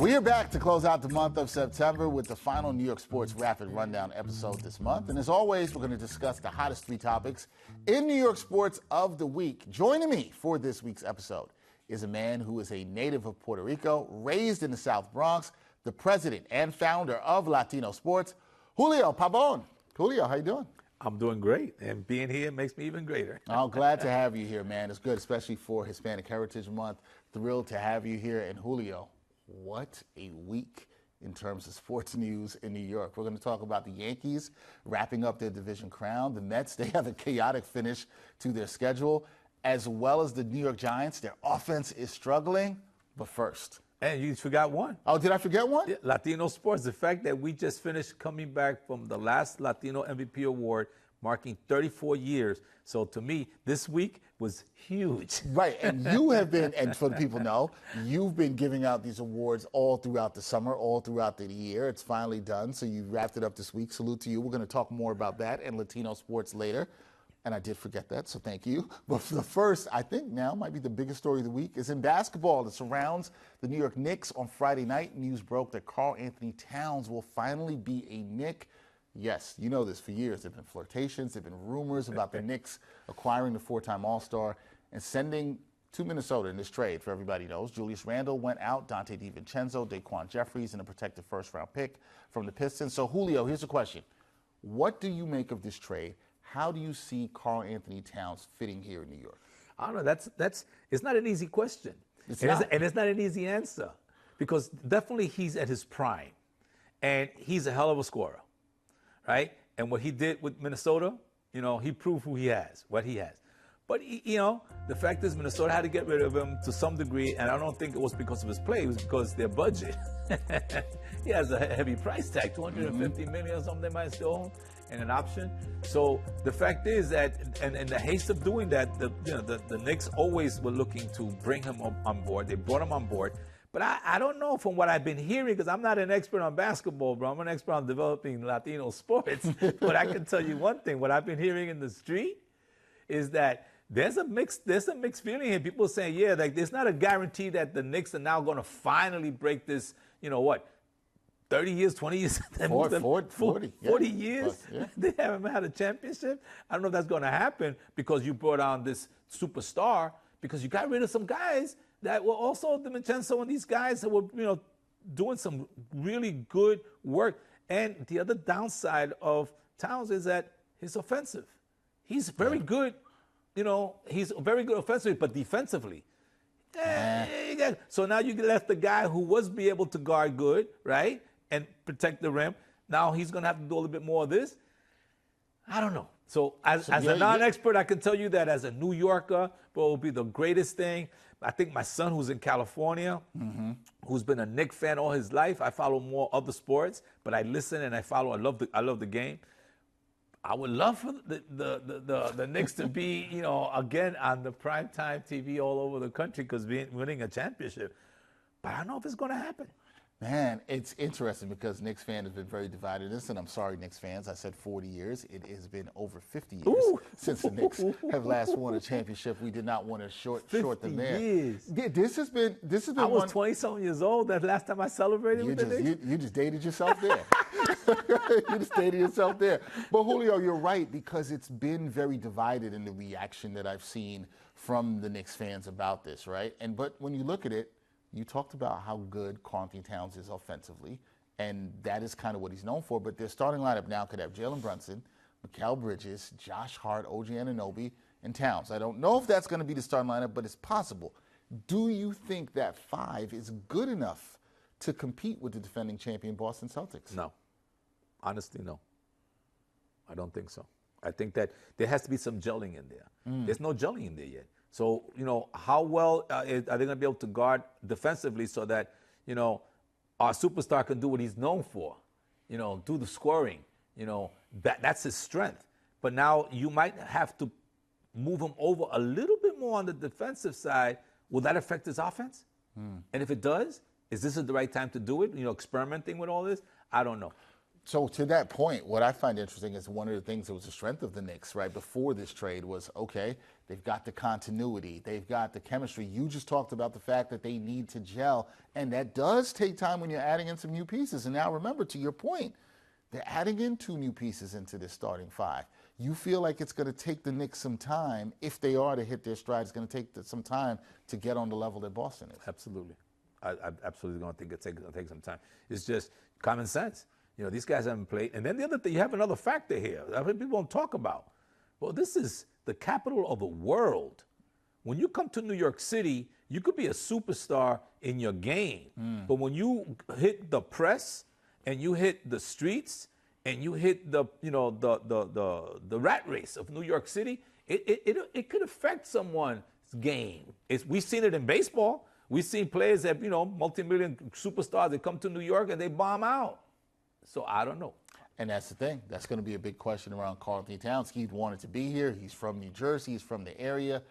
We are back to close out the month of September with the final New York Sports Rapid Rundown episode this month. And as always, we're going to discuss the hottest three topics in New York sports of the week. Joining me for this week's episode is a man who is a native of Puerto Rico, raised in the South Bronx, the president and founder of Latino sports, Julio Pabón. Julio, how you doing? I'm doing great, and being here makes me even greater. I'm glad to have you here, man. It's good, especially for Hispanic Heritage Month. Thrilled to have you here. And Julio, what a week in terms of sports news in New York. We're going to talk about the Yankees wrapping up their division crown. The Mets, they have a chaotic finish to their schedule, as well as the New York Giants. Their offense is struggling. But first. And you forgot one. Oh, did I forget one? Yeah, Latino sports. The fact that we just finished coming back from the last Latino MVP award, marking 34 years. So to me, this week was huge. Right, and you have been, and for the people know, you've been giving out these awards all throughout the summer, all throughout the year. It's finally done, so you wrapped it up this week. Salute to you. We're going to talk more about that and Latino sports later. And I did forget that, so thank you. But for the first, I think now might be the biggest story of the week, is in basketball. It surrounds the New York Knicks. On Friday night, news broke that Karl-Anthony Towns will finally be a Knick. Yes, you know this for years. There have been flirtations, there have been rumors about the Knicks acquiring the four-time All-Star and sending to Minnesota in this trade, for everybody knows. Julius Randle went out, Dante DiVincenzo, Daquan Jeffries, and a protected first-round pick from the Pistons. So, Julio, here's the question. What do you make of this trade? How do you see Karl-Anthony Towns fitting here in New York? I don't know. It's not an easy question. It's not an easy answer, because definitely he's at his prime, and he's a hell of a scorer, right? And what he did with Minnesota, he proved what he has. But, the fact is Minnesota had to get rid of him to some degree, and I don't think it was because of his play. It was because of their budget. He has a heavy price tag, $250 million or something they might still own, and an option. So the fact is that, and in the haste of doing that, the Knicks always were looking to bring him on board. They brought him on board. But I don't know, from what I've been hearing, because I'm not an expert on basketball, bro. I'm an expert on developing Latino sports. But I can tell you one thing. What I've been hearing in the street is that there's a mixed feeling here. People saying, yeah, like there's not a guarantee that the Knicks are now going to finally break this, 30 years, 20 years? 40 years? Yeah. They haven't had a championship. I don't know if that's going to happen because you brought on this superstar, because you got rid of some guys that were also DiVincenzo and these guys that were, doing some really good work. And the other downside of Towns is that he's offensive. He's very good. He's very good offensively, but defensively. So now you left the guy who was be able to guard good, right, and protect the rim. Now he's going to have to do a little bit more of this. I don't know. So as a non-expert, I can tell you that as a New Yorker, it will be the greatest thing. I think my son, who's in California, who's been a Knicks fan all his life, I follow more other sports, but I listen and I follow. I love the game. I would love for the Knicks to be, again on the primetime TV all over the country, because winning a championship. But I don't know if it's going to happen. Man, it's interesting because Knicks fans have been very divided. Listen, I'm sorry, Knicks fans. I said 40 years. It has been over 50 years since the Knicks have last won a championship. We did not want to short them there. 50 years. Yeah, this has been. I was 20-something years old that last time I celebrated with the Knicks. You just dated yourself there. You just dated yourself there. But Julio, you're right, because it's been very divided in the reaction that I've seen from the Knicks fans about this, right? But when you look at it, you talked about how good Karl-Anthony Towns is offensively, and that is kind of what he's known for. But their starting lineup now could have Jalen Brunson, Mikal Bridges, Josh Hart, OG Anunoby, and Towns. I don't know if that's going to be the starting lineup, but it's possible. Do you think that five is good enough to compete with the defending champion Boston Celtics? No. Honestly, no. I don't think so. I think that there has to be some gelling in there. There's no gelling in there yet. So, how well are they going to be able to guard defensively so that, our superstar can do what he's known for, do the scoring, that's his strength. But now you might have to move him over a little bit more on the defensive side. Will that affect his offense? And if it does, is this the right time to do it? Experimenting with all this? I don't know. So to that point, what I find interesting is one of the things that was the strength of the Knicks right before this trade was, okay, they've got the continuity, they've got the chemistry. You just talked about the fact that they need to gel, and that does take time when you're adding in some new pieces. And now remember, to your point, they're adding in 2 new pieces into this starting 5. You feel like it's going to take the Knicks some time, if they are to hit their stride, it's going to take some time to get on the level that Boston is. Absolutely. I absolutely don't think it's going to take some time. It's just common sense. You know, these guys haven't played. And then the other thing, you have another factor here that people don't talk about. Well, this is the capital of the world. When you come to New York City, you could be a superstar in your game. But when you hit the press and you hit the streets and you hit the, you know, the rat race of New York City, it could affect someone's game. We've seen it in baseball. We've seen players that, you know, multi-million superstars that come to New York and they bomb out. So I don't know. And that's the thing. That's going to be a big question around Karl-Anthony Towns. He wanted to be here. He's from New Jersey. He's from the area.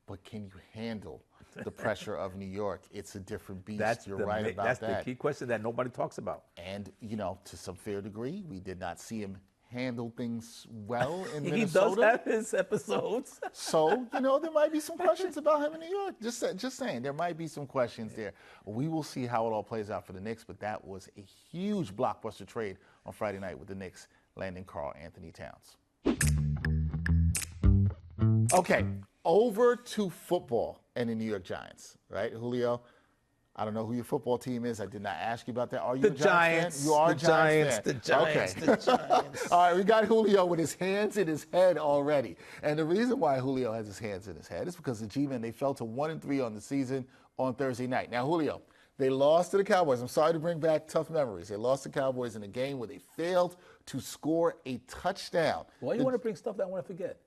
But can you handle the pressure of New York? It's a different beast. You're right about that. That's the key question that nobody talks about. And, you know, to some fair degree, we did not see him handle things well in Minnesota. He does have his episodes. So, you know, there might be some questions about him in New York. Just saying, there might be some questions there. We will see how it all plays out for the Knicks, but that was a huge blockbuster trade on Friday night with the Knicks landing Karl-Anthony Towns. Okay, over to football and the New York Giants, right, Julio? I don't know who your football team is. I did not ask you about that. Are you a Giants fan? You are a Giants fan. The Giants. Okay. The Giants. All right, we got Julio with his hands in his head already. And the reason why Julio has his hands in his head is because the G-Men, they fell to 1-3 on the season on Thursday night. Now, Julio, they lost to the Cowboys. I'm sorry to bring back tough memories. They lost to the Cowboys in a game where they failed to score a touchdown. Why do you want to bring stuff that I want to forget?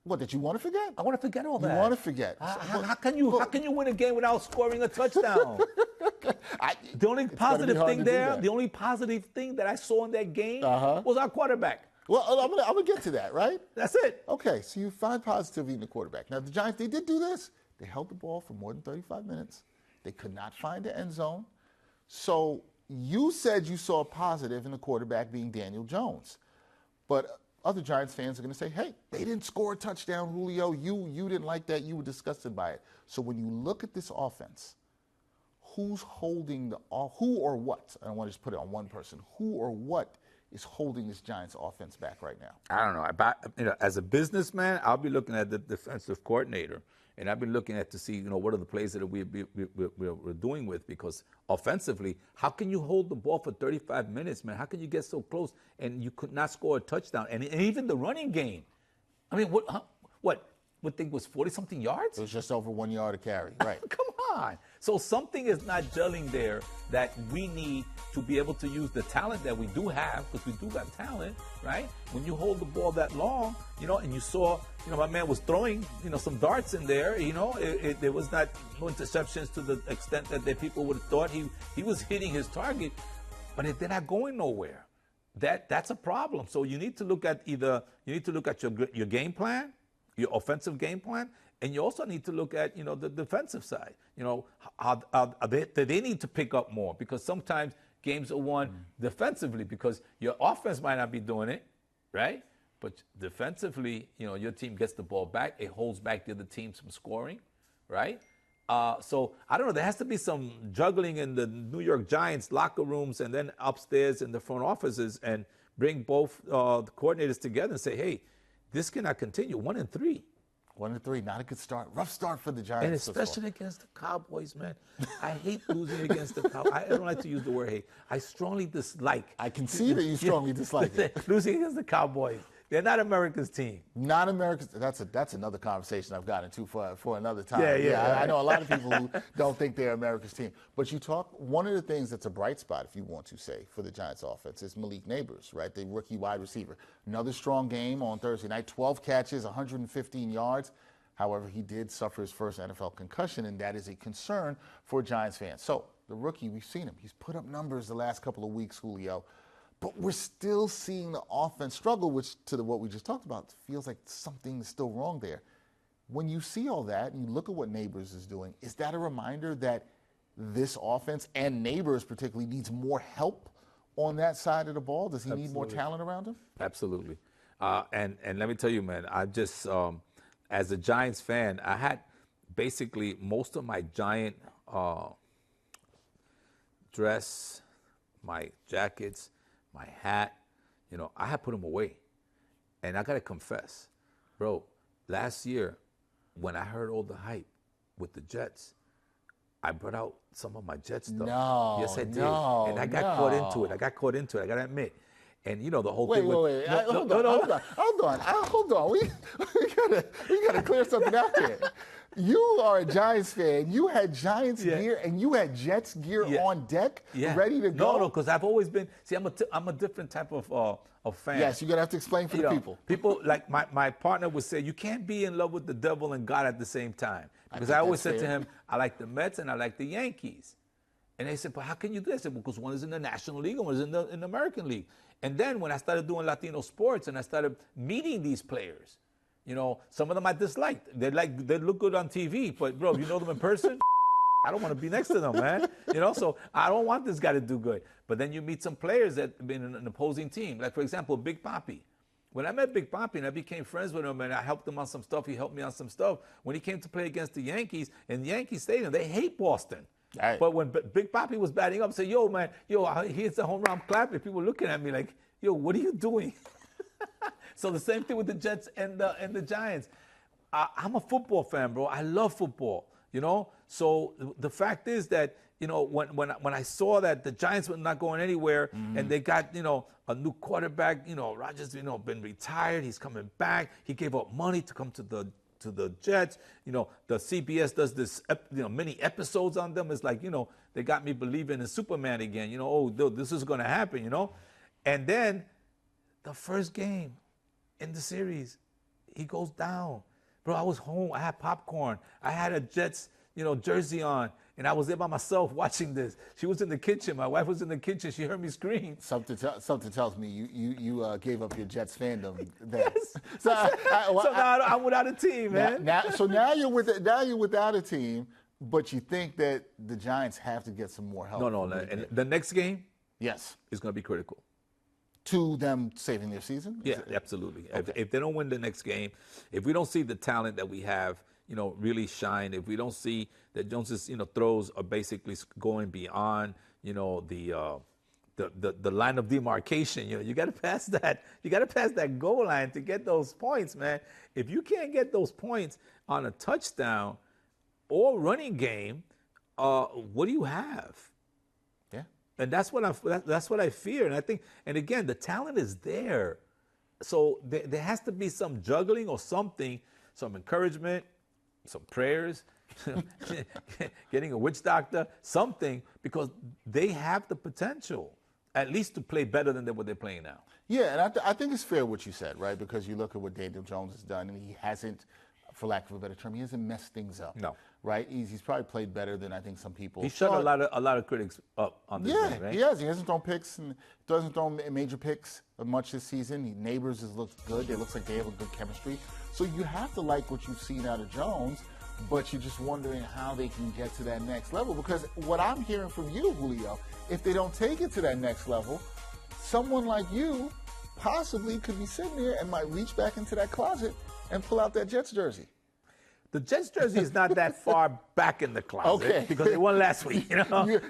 What, that you want to forget? I want to forget all that. You want to forget. How can you win a game without scoring a touchdown? The only positive thing there, the only positive thing that I saw in that game was our quarterback. Well, I'm gonna get to that, right? That's it. Okay, so you find positivity in the quarterback. Now, the Giants, they did do this. They held the ball for more than 35 minutes. They could not find the end zone. So you said you saw a positive in the quarterback being Daniel Jones. But other Giants fans are going to say, hey, they didn't score a touchdown, Julio. You didn't like that. You were disgusted by it. So when you look at this offense, who's holding who or what? I don't want to just put it on one person. Who or what is holding this Giants offense back right now? I don't know. As a businessman, I'll be looking at the defensive coordinator, and I've been looking at to see, what are the plays that we're doing with, because offensively, how can you hold the ball for 35 minutes, man? How can you get so close and you could not score a touchdown? And even the running game, I mean, what thing was 40-something yards? It was just over 1 yard a carry, right? Come on. So something is not gelling there that we need to be able to use the talent that we do have, because we do got talent, right? When you hold the ball that long, and you saw, my man was throwing, some darts in there, there was no interceptions to the extent that people would have thought he was hitting his target, but they're not going nowhere. That's a problem. So you need to look at your game plan, your offensive game plan, and you also need to look at, the defensive side. They need to pick up more, because sometimes games are won defensively because your offense might not be doing it, right? But defensively, your team gets the ball back. It holds back the other team from scoring, right? So I don't know. There has to be some juggling in the New York Giants locker rooms and then upstairs in the front offices, and bring both the coordinators together and say, hey, this cannot continue. 1-3. 1-3, not a good start. Rough start for the Giants. And especially against the Cowboys, man. I hate losing against the Cowboys. I don't like to use the word hate. I strongly dislike. I can see that you strongly dislike it. Losing against the Cowboys. They're not America's team. Not America's. That's another conversation I've gotten into for another time. Yeah. I know a lot of people who don't think they're America's team. But you talk, one of the things that's a bright spot, if you want to say, for the Giants offense is Malik Neighbors, right? The rookie wide receiver. Another strong game on Thursday night. 12 catches, 115 yards. However, he did suffer his first NFL concussion, and that is a concern for Giants fans. So the rookie, we've seen him. He's put up numbers the last couple of weeks, Julio. But we're still seeing the offense struggle, which, to what we just talked about, feels like something's still wrong there. When you see all that and you look at what Neighbors is doing, is that a reminder that this offense, and Neighbors particularly, needs more help? on that side of the ball? Does he need more Absolutely. talent around him? Absolutely. And let me tell you, man, I just, as a Giants fan, I had basically most of my Giant dress, my jackets, my hat, I had put them away. And I got to confess, bro, last year when I heard all the hype with the Jets, I brought out some of my Jet stuff. No, Yes, I did. no, And I got caught into it. no. I got caught into it. I got to admit. And the whole Wait, thing with... wait, wait. No, Hold no, on, no, hold on, hold on. We gotta clear something out here. You are a Giants fan. You had Giants gear and you had Jets gear on deck, ready to go. No, because I've always been. See, I'm a different type of fan. Yes, you're gonna have to explain for the people. People like my partner would say, you can't be in love with the devil and God at the same time. Because I always said to him, I like the Mets and I like the Yankees. And they said, but how can you do this? I said, well, because one is in the National League and one is in the American League. And then when I started doing Latino sports and I started meeting these players, some of them I disliked. They look good on TV, but bro, you know them in person? I don't want to be next to them, man. So I don't want this guy to do good. But then you meet some players that have been in an opposing team. Like, for example, Big Papi. When I met Big Papi and I became friends with him and I helped him on some stuff, he helped me on some stuff. When he came to play against the Yankees, in Yankee Stadium, they hate Boston. Right. But when Big Papi was batting up, I said, yo, man, he hits a home run, I'm clapping. People looking at me like, yo, what are you doing? So the same thing with the Jets and the Giants. I'm a football fan, bro. I love football, So the fact is that, when I saw that the Giants were not going anywhere and they got, a new quarterback, Rodgers, been retired. He's coming back. He gave up money to come to the Jets. The CBS does this, mini episodes on them. It's like, they got me believing in Superman again. This is going to happen, And then the first game in the series, he goes down. Bro, I was home. I had popcorn. I had a Jets, jersey on. And I was there by myself watching this. She was in the kitchen. My wife was in the kitchen. She heard me scream. Something tells me you gave up your Jets fandom then. Yes. So now I'm without a team, man. Now you're without a team, but you think that the Giants have to get some more help. No. And the next game, yes, is going to be critical to them saving their season. Yeah, absolutely. Okay. If they don't win the next game, if we don't see the talent that we have, really shine, if we don't see that Jones's, throws are basically going beyond, the line of demarcation, you got to pass that. You got to pass that goal line to get those points, man. If you can't get those points on a touchdown or running game, what do you have? Yeah. And that's what I fear. And I think, and again, the talent is there. So there has to be some juggling or something, some encouragement, some prayers, getting a witch doctor, something, because they have the potential at least to play better than what they're playing now. Yeah, and I think it's fair what you said, right? Because you look at what Daniel Jones has done, and he hasn't, for lack of a better term, he hasn't messed things up. No. Right? He's probably played better than I think some people. He shut a lot of critics up on this game, right? He has. He hasn't thrown picks and doesn't throw major picks much this season. Neighbors has looked good. It looks like they have a good chemistry. So you have to like what you've seen out of Jones, but you're just wondering how they can get to that next level. Because what I'm hearing from you, Julio, if they don't take it to that next level, someone like you possibly could be sitting there and might reach back into that closet and pull out that Jets jersey. The Jets jersey is not that far back in the closet because they won last week. You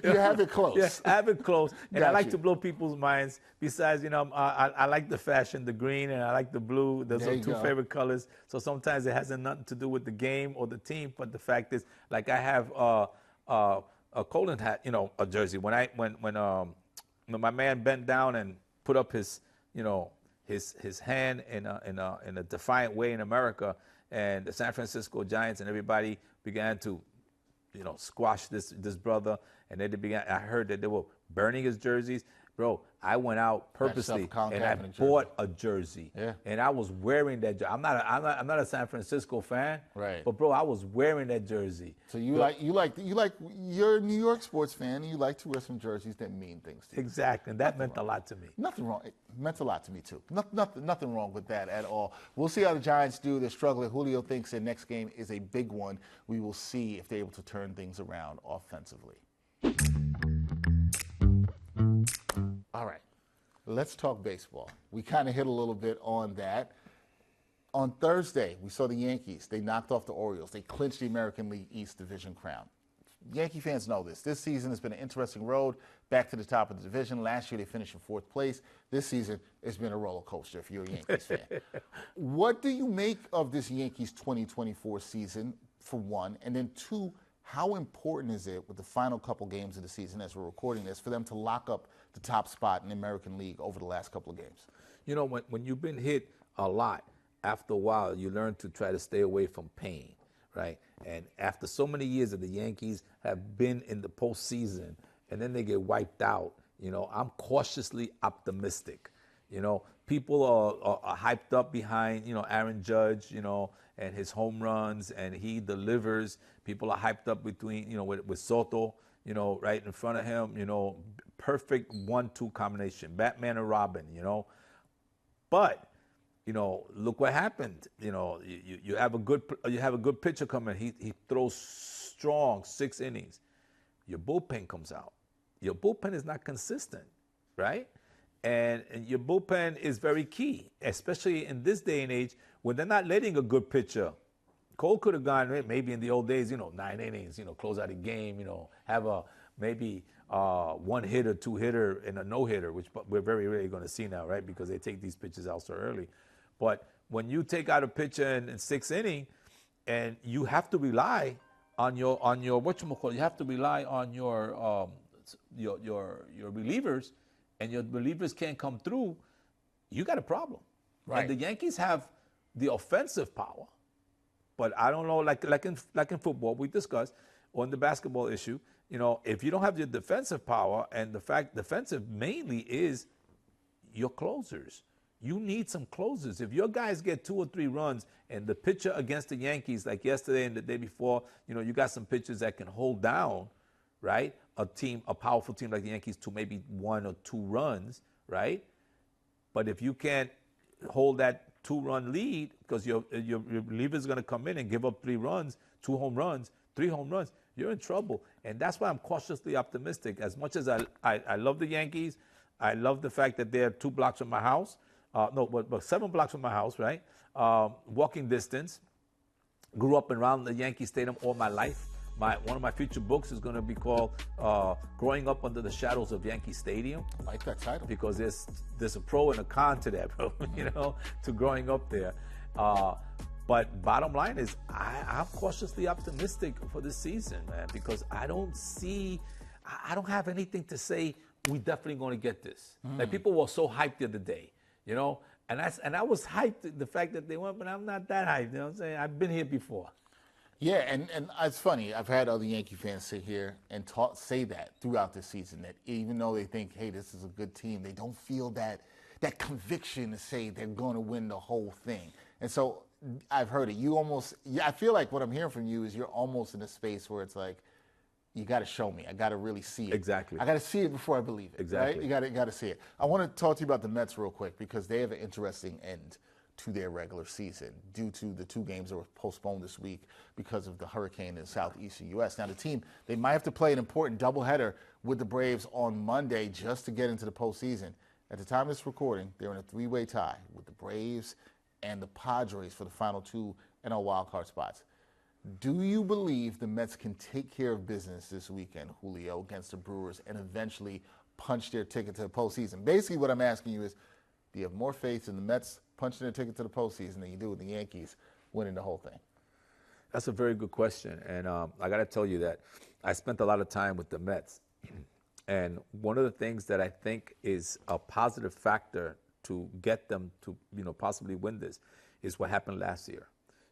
have it close. Yeah, I have it close. And Got I like you. to blow people's minds. Besides, I like the fashion, the green, and I like the blue. Those There are you two go. favorite colors. So sometimes it has nothing to do with the game or the team. But the fact is, like I have a Colin hat, a jersey. When my man bent down and put up his hand in a defiant way in America, and the San Francisco Giants and everybody began to, squash this brother, and then I heard that they were burning his jerseys. Bro, I went out purposely and I bought a jersey. Yeah. And I was wearing that jersey. I'm not a San Francisco fan. Right. But bro, I was wearing that jersey. So you're a New York sports fan, and you like to wear some jerseys that mean things to you. Exactly. And that meant a lot to me. Nothing wrong. It meant a lot to me, too. Nothing wrong with that at all. We'll see how the Giants do. They're struggling. Julio thinks their next game is a big one. We will see if they're able to turn things around offensively. All right, let's talk baseball. We kind of hit a little bit on that. On Thursday, we saw the Yankees. They knocked off the Orioles. They clinched the American League East Division crown. Yankee fans know this. This season has been an interesting road back to the top of the division. Last year, they finished in 4th place. This season, it's been a roller coaster if you're a Yankees fan. What do you make of this Yankees 2024 season, for one? And then, two, how important is it with the final couple games of the season as we're recording this for them to lock up the top spot in the American League over the last couple of games? You know, when you've been hit a lot, after a while, you learn to try to stay away from pain, right? And after so many years that the Yankees have been in the postseason and then they get wiped out, you know, I'm cautiously optimistic. You know, people are hyped up behind, you know, Aaron Judge, you know, and his home runs, and he delivers. People are hyped up between, you know, with Soto, you know, right in front of him, you know, perfect 1-2 combination, Batman and Robin, you know. But, you know, look what happened. You know, you have a good pitcher coming. He throws strong 6 innings. Your bullpen comes out. Your bullpen is not consistent, right? And your bullpen is very key, especially in this day and age when they're not letting a good pitcher. Cole could have gone maybe in the old days, you know, 9 innings, you know, close out a game, you know, have a maybe 1-hitter, 2-hitter, and a no-hitter, which we're very rarely going to see now, right? Because they take these pitches out so early. But when you take out a pitcher in 6th inning, and you have to rely on your whatchamacallit, you have to rely on your relievers, and your relievers can't come through, you got a problem. Right. And the Yankees have the offensive power, but I don't know, like in football, we discussed on the basketball issue, you know, if you don't have your defensive power, and the fact defensive mainly is your closers. You need some closers. If your guys get 2 or 3 runs, and the pitcher against the Yankees, like yesterday and the day before, you know, you got some pitchers that can hold down, right, a powerful team like the Yankees to maybe 1 or 2 runs, right? But if you can't hold that 2-run lead, because your reliever is going to come in and give up 3 runs, 2 home runs, 3 home runs, you're in trouble. And that's why I'm cautiously optimistic. As much as I love the Yankees, I love the fact that they're 2 blocks from my house. But 7 blocks from my house, right? Walking distance. Grew up around the Yankee Stadium all my life. One of my future books is going to be called Growing Up Under the Shadows of Yankee Stadium. I like that title. Because there's a pro and a con to that, bro, you know, to growing up there. But bottom line is, I'm cautiously optimistic for this season, man, because I don't have anything to say we definitely going to get this. Like, people were so hyped the other day. You know, and I was hyped the fact that they went, but I'm not that hyped. You know what I'm saying? I've been here before. Yeah, and it's funny. I've had other Yankee fans sit here and say that throughout the season, that even though they think, hey, this is a good team, they don't feel that conviction to say they're going to win the whole thing. And so I've heard it. I feel like what I'm hearing from you is you're almost in a space where it's like, you got to show me. I got to really see it. Exactly. I got to see it before I believe it. Exactly. Right? You got to see it. I want to talk to you about the Mets real quick, because they have an interesting end to their regular season due to the 2 games that were postponed this week because of the hurricane in the southeastern U.S. Now, the team, they might have to play an important doubleheader with the Braves on Monday just to get into the postseason. At the time of this recording, they're in a 3-way tie with the Braves and the Padres for the final 2 NL wildcard spots. Do you believe the Mets can take care of business this weekend, Julio, against the Brewers and eventually punch their ticket to the postseason? Basically, what I'm asking you is, do you have more faith in the Mets punching their ticket to the postseason than you do with the Yankees winning the whole thing? That's a very good question. And I got to tell you that I spent a lot of time with the Mets. And one of the things that I think is a positive factor to get them to, you know, possibly win this is what happened last year.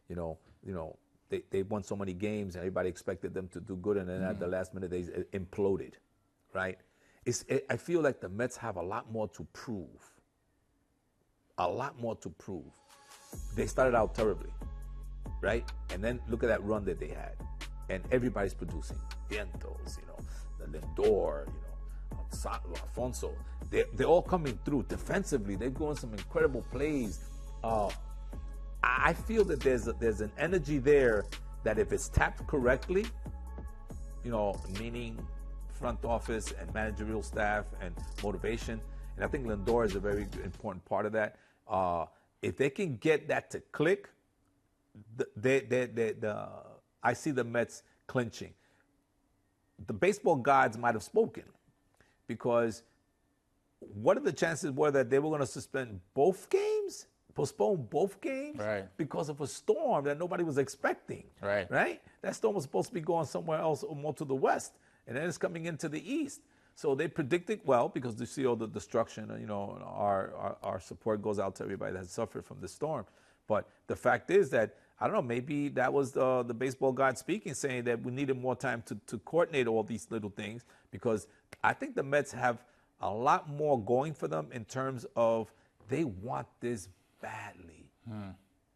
You know, they won so many games and everybody expected them to do good, and then at the last minute they imploded, right? I feel like the Mets have a lot more to prove. A lot more to prove. They started out terribly, right? And then look at that run that they had. And everybody's producing. Vientos, you know, the Lindor, you know, Alfonso. They're all coming through. Defensively, they're going some incredible plays. I feel that there's an energy there that if it's tapped correctly, you know, meaning front office and managerial staff and motivation, And I think Lindor is a very important part of that. If they can get that to click, I see the Mets clinching. The baseball gods might have spoken, because what are the chances were that they were going to suspend both games, postpone both games, right, because of a storm that nobody was expecting? Right. Right? That storm was supposed to be going somewhere else or more to the west, and then it's coming into the east. So they predicted well, because they see all the destruction. You know, our support goes out to everybody that has suffered from the storm. But the fact is that, I don't know, maybe that was the baseball god speaking, saying that we needed more time to coordinate all these little things, because I think the Mets have a lot more going for them in terms of they want this badly.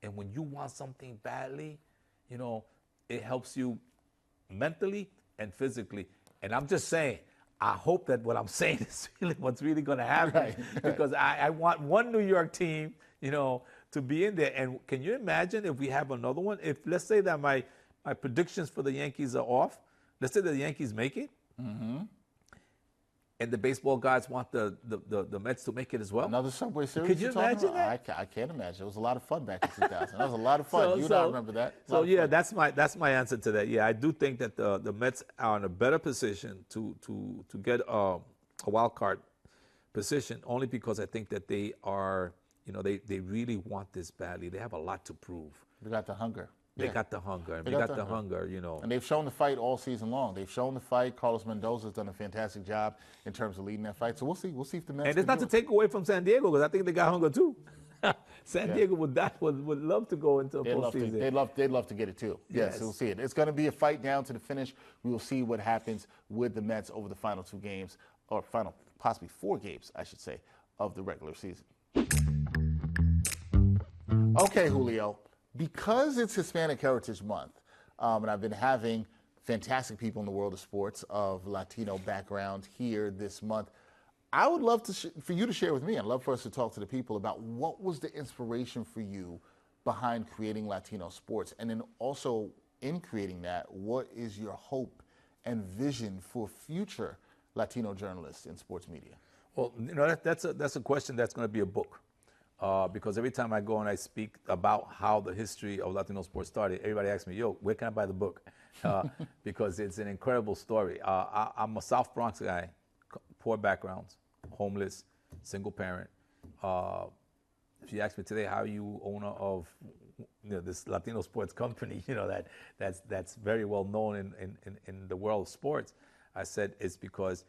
And when you want something badly, you know, it helps you mentally and physically. And I'm just saying, I hope that what I'm saying is really what's really going to happen, Right. because I want one New York team, you know, to be in there. And can you imagine if we have another one? If, let's say that my predictions for the Yankees are off, let's say that the Yankees make it, and the baseball gods want the Mets to make it as well. Another Subway Series. Could you imagine that? I can't imagine. It was a lot of fun back in 2000. That was a lot of fun. You and I remember that. So yeah, that's my answer to that. Yeah, I do think that the Mets are in a better position to get a wild card position, only because I think that they are, you know, they really want this badly. They have a lot to prove. They got the hunger. They got the hunger. And they got the hunger, you know. And they've shown the fight all season long. They've shown the fight. Carlos Mendoza's done a fantastic job in terms of leading that fight. So we'll see. We'll see if the Mets. And it's not to take away from San Diego, because I think they got hunger too. San Diego would love to go into a postseason. They'd love to get it too. Yes, we'll see it. It's going to be a fight down to the finish. We will see what happens with the Mets over the final 2 games, or final possibly 4 games, I should say, of the regular season. Okay, Julio. Because it's Hispanic Heritage Month, and I've been having fantastic people in the world of sports of Latino background here this month, I would love for you to share with me. I'd love for us to talk to the people about what was the inspiration for you behind creating Latino sports, and then also in creating that, what is your hope and vision for future Latino journalists in sports media? Well, you know, that's a question that's going to be a book. Because every time I go and I speak about how the history of Latino sports started, everybody asks me, yo, where can I buy the book? Because it's an incredible story. I'm a South Bronx guy, poor backgrounds, homeless, single parent. If you ask me today, how are you owner of this Latino sports company, you know, that's very well known in the world of sports, I said it's because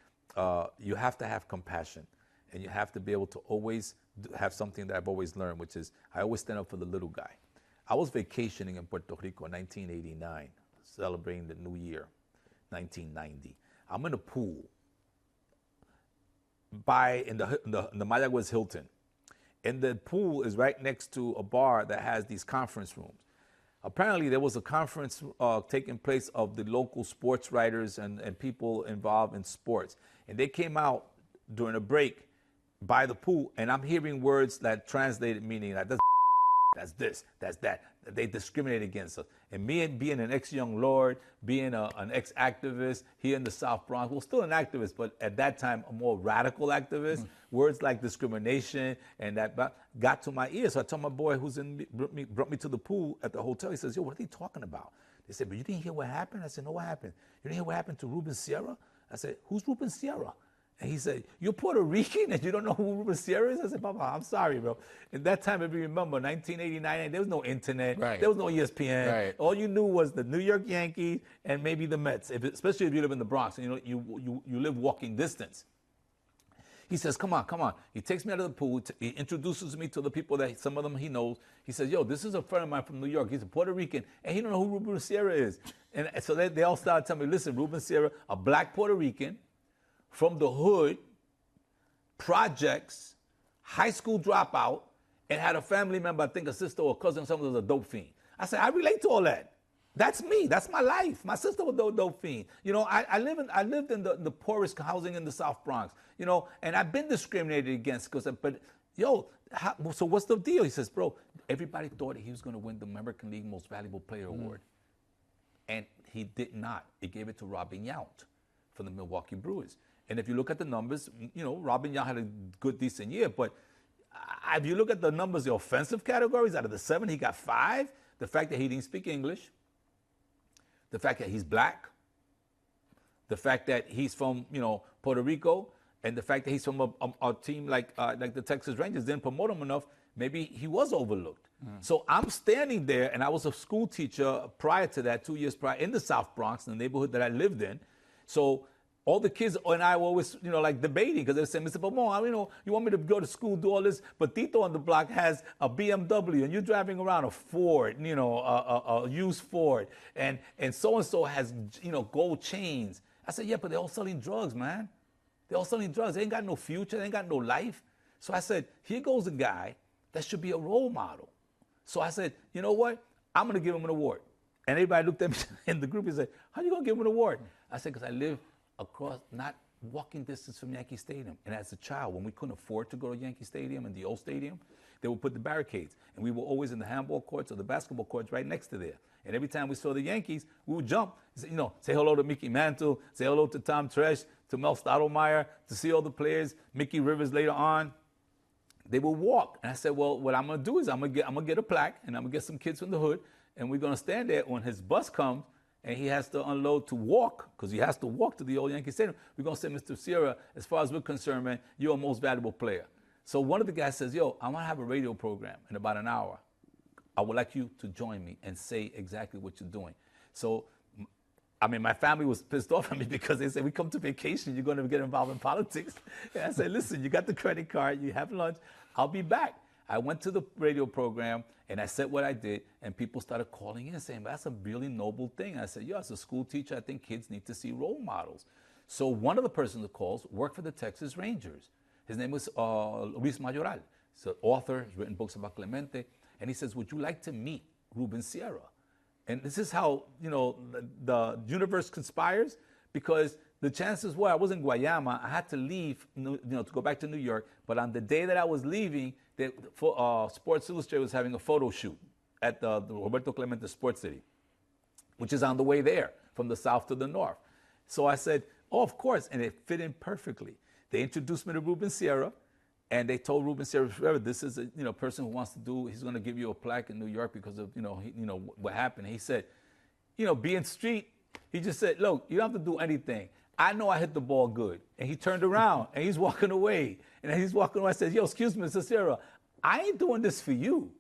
you have to have compassion, and you have to be able to always have something that I've always learned, which is I always stand up for the little guy. I was vacationing in Puerto Rico in 1989, celebrating the new year, 1990. I'm in a pool in the Mayagüez Hilton. And the pool is right next to a bar that has these conference rooms. Apparently, there was a conference taking place of the local sports writers and people involved in sports. And they came out during a break by the pool, and I'm hearing words that translated meaning like that's this, that's that. They discriminate against us. And me being an ex-young lord, being an ex-activist here in the South Bronx, well, still an activist, but at that time a more radical activist, words like discrimination and that got to my ears. So I told my boy brought me to the pool at the hotel. He says, yo, what are they talking about? They said, but you didn't hear what happened? I said, no, what happened? You didn't hear what happened to Ruben Sierra? I said, who's Ruben Sierra? And he said, you're Puerto Rican and you don't know who Ruben Sierra is? I said, Papa, I'm sorry, bro. At that time, if you remember, 1989, there was no internet. Right. There was no ESPN. Right. All you knew was the New York Yankees and maybe the Mets, especially if you live in the Bronx and you live walking distance. He says, come on. He takes me out of the pool. He introduces me to the people that some of them he knows. He says, yo, this is a friend of mine from New York. He's a Puerto Rican, and he don't know who Ruben Sierra is. And so they all started telling me, listen, Ruben Sierra, a black Puerto Rican from the hood, projects, high school dropout, and had a family member, I think a sister or a cousin, someone was a dope fiend. I said, I relate to all that. That's me. That's my life. My sister was a dope fiend. You know, I lived in the poorest housing in the South Bronx, you know, and I've been discriminated against. But, yo, so what's the deal? He says, bro, everybody thought he was going to win the American League Most Valuable Player Award. And he did not. He gave it to Robin Yount from the Milwaukee Brewers. And if you look at the numbers, Robin Young had a good, decent year. But if you look at the numbers, the offensive categories, out of the 7, he got 5. The fact that he didn't speak English, the fact that he's black, the fact that he's from, Puerto Rico, and the fact that he's from a team like the Texas Rangers didn't promote him enough, maybe he was overlooked. So I'm standing there, and I was a school teacher prior to that, 2 years prior, in the South Bronx, in the neighborhood that I lived in. So all the kids and I were always, debating, because they said, Mr. Pabón, you want me to go to school, do all this, but Tito on the block has a BMW, and you're driving around a Ford, a used Ford, and so-and-so has, gold chains. I said, yeah, but they're all selling drugs, man. They're all selling drugs. They ain't got no future. They ain't got no life. So I said, here goes a guy that should be a role model. So I said, you know what? I'm going to give him an award. And everybody looked at me in the group and said, how you going to give him an award? I said, because I live across, not walking distance from Yankee Stadium. And as a child, when we couldn't afford to go to Yankee Stadium and the old stadium, they would put the barricades. And we were always in the handball courts or the basketball courts right next to there. And every time we saw the Yankees, we would jump, say hello to Mickey Mantle, say hello to Tom Tresh, to Mel Stottlemyre, to see all the players, Mickey Rivers later on. They would walk. And I said, well, what I'm going to do is I'm going to get a plaque, and I'm going to get some kids from the hood, and we're going to stand there when his bus comes, and he has to unload to walk, because he has to walk to the old Yankee Stadium. We're going to say, Mr. Sierra, as far as we're concerned, man, you're a most valuable player. So one of the guys says, I want to have a radio program in about an hour. I would like you to join me and say exactly what you're doing. So, my family was pissed off at me because they said, we come to vacation, you're going to get involved in politics. And I said, listen, you got the credit card, you have lunch, I'll be back. I went to the radio program, and I said what I did, and people started calling in saying, that's a really noble thing. I said, as a school teacher, I think kids need to see role models. So one of the persons that calls worked for the Texas Rangers. His name was Luis Mayoral. He's an author, he's written books about Clemente. And he says, would you like to meet Ruben Sierra? And this is how, the universe conspires, because the chances were I was in Guayama. I had to leave, to go back to New York. But on the day that I was leaving, Sports Illustrated was having a photo shoot at the Roberto Clemente Sports City, which is on the way there from the south to the north. So I said, oh, of course. And it fit in perfectly. They introduced me to Ruben Sierra. And they told Ruben Sierra, this is a person who wants to do, he's going to give you a plaque in New York because of, what happened. He said, being street, he just said, look, you don't have to do anything. I know I hit the ball good. And he turned around and he's walking away. And as he's walking away, I said, excuse me, Mr. Sierra, I ain't doing this for you.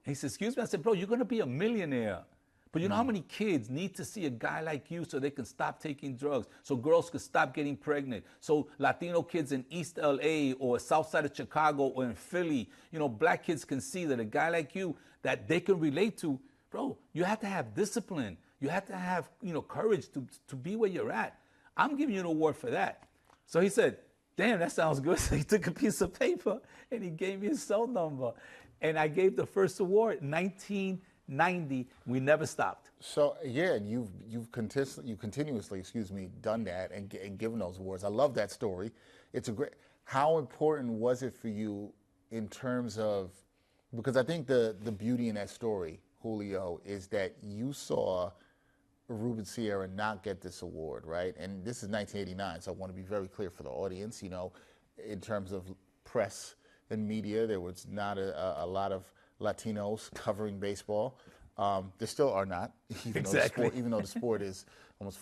And he said, excuse me. I said, bro, you're going to be a millionaire. But you know how many kids need to see a guy like you so they can stop taking drugs, so girls can stop getting pregnant, so Latino kids in East LA or south side of Chicago or in Philly, black kids can see that a guy like you that they can relate to. Bro, you have to have discipline. You have to have, courage to be where you're at. I'm giving you an award for that. So he said, damn, that sounds good. So he took a piece of paper and he gave me his cell number. And I gave the first award, 1990, we never stopped. So yeah, you've continuously, done that and given those awards. I love that story. It's a great. How important was it for you in terms of, because I think the beauty in that story, Julio, is that you saw Ruben Sierra not get this award, right? And this is 1989, so I want to be very clear for the audience. In terms of press and media, there was not a lot of Latinos covering baseball. There still are not, even though the sport is almost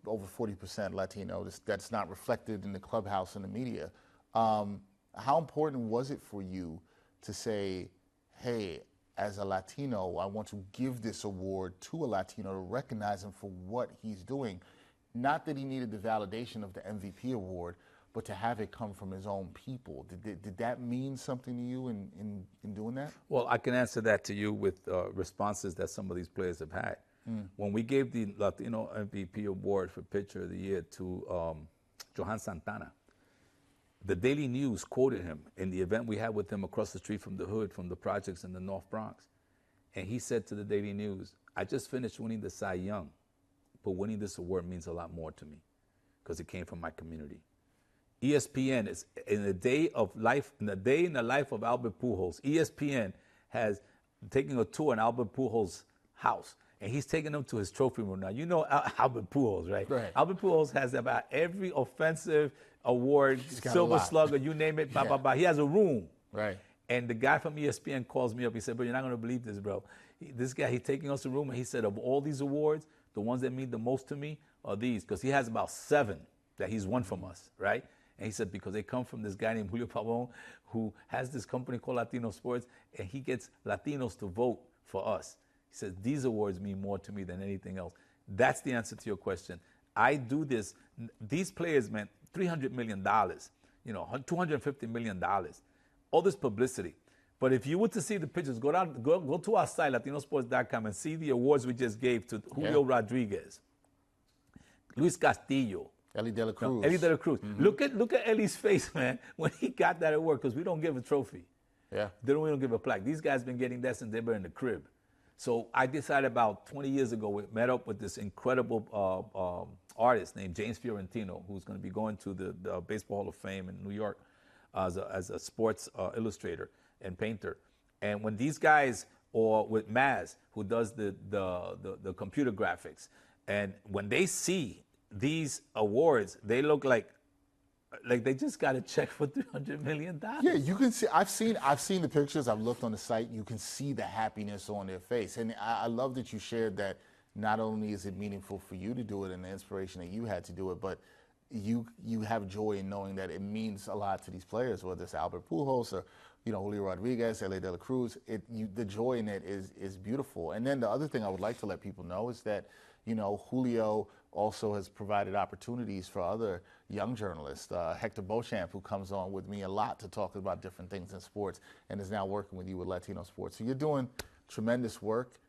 over 40% Latino. That's not reflected in the clubhouse and the media. How important was it for you to say, hey, as a Latino, I want to give this award to a Latino to recognize him for what he's doing? Not that he needed the validation of the MVP award, but to have it come from his own people. Did that mean something to you in doing that? Well, I can answer that to you with responses that some of these players have had. When we gave the Latino MVP award for Pitcher of the Year to Johan Santana, the Daily News quoted him in the event we had with him across the street from the hood, from the projects in the North Bronx. And he said to the Daily News, I just finished winning the Cy Young, but winning this award means a lot more to me because it came from my community. ESPN is in the day in the life of Albert Pujols. ESPN has taken a tour in Albert Pujols' house, and he's taking them to his trophy room. Now, you know Albert Pujols, right? Right. Albert Pujols has about every offensive award, got a Silver lot. Slugger, you name it, blah, blah, blah. He has a room. Right. And the guy from ESPN calls me up. He said, bro, you're not going to believe this, bro. This guy, he's taking us to a room, and he said, of all these awards, the ones that mean the most to me are these, because he has about 7 that he's won from us, right? And he said, because they come from this guy named Julio Pabón, who has this company called Latino Sports, and he gets Latinos to vote for us. He says, these awards mean more to me than anything else. That's the answer to your question. I do this. These players meant $300 million, $250 million. All this publicity. But if you were to see the pictures, go to our site, latinosports.com, and see the awards we just gave to Julio Rodriguez, Luis Castillo, Ellie De La Cruz. Ellie De La Cruz. Look at Ellie's face, man, when he got that award, because we don't give a trophy. Yeah. We don't give a plaque. These guys been getting that since they were in the crib. So I decided about 20 years ago, we met up with this incredible artist named James Fiorentino, who's going to be going to the Baseball Hall of Fame in New York as a sports illustrator and painter. And when these guys, or with Maz, who does the computer graphics, and when they see these awards, they look like they just got a check for $300 million. Yeah, you can see. I've seen the pictures. I've looked on the site. You can see the happiness on their face, and I love that you shared that. Not only is it meaningful for you to do it and the inspiration that you had to do it, but you have joy in knowing that it means a lot to these players, whether it's Albert Pujols or Julio Rodriguez, Ellie De La Cruz. The joy in it is beautiful. And then the other thing I would like to let people know is that Julio also has provided opportunities for other young journalists. Hector Beauchamp, who comes on with me a lot to talk about different things in sports, and is now working with you with Latino Sports. So you're doing tremendous work.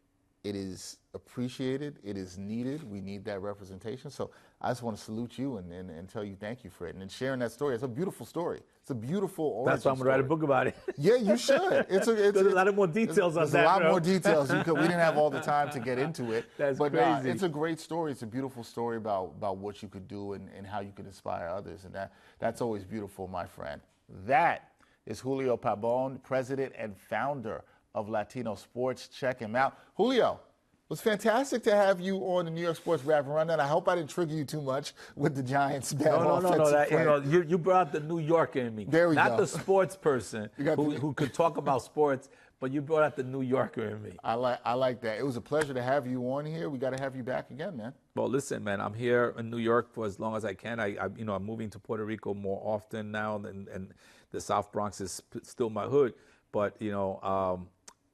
It is appreciated. It is needed. We need that representation. So I just want to salute you and tell you thank you for it. And sharing that story. It's a beautiful story. It's a beautiful origin That's why I'm going to write a book about it. Yeah, you should. There's a lot of more details on that. There's a lot more details. We didn't have all the time to get into it. That's but crazy. It's a great story. It's a beautiful story about what you could do and how you could inspire others. And that's always beautiful, my friend. That is Julio Pabón, president and founder of Latino Sports. Check him out. Julio, it was fantastic to have you on the New York Sports Rapid Rundown. I hope I didn't trigger you too much with the Giants' bad offensive play. You brought the New Yorker in me. There we go. Not the sports person who could talk about sports, but you brought out the New Yorker in me. I like that. It was a pleasure to have you on here. We got to have you back again, man. Well, listen, man, I'm here in New York for as long as I can. I'm moving to Puerto Rico more often now, and the South Bronx is still my hood. But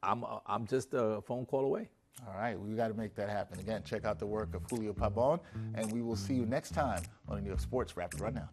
I'm just a phone call away. All right, we got to make that happen. Again, check out the work of Julio Pabón, and we will see you next time on the New York Sports Rapid Rundown.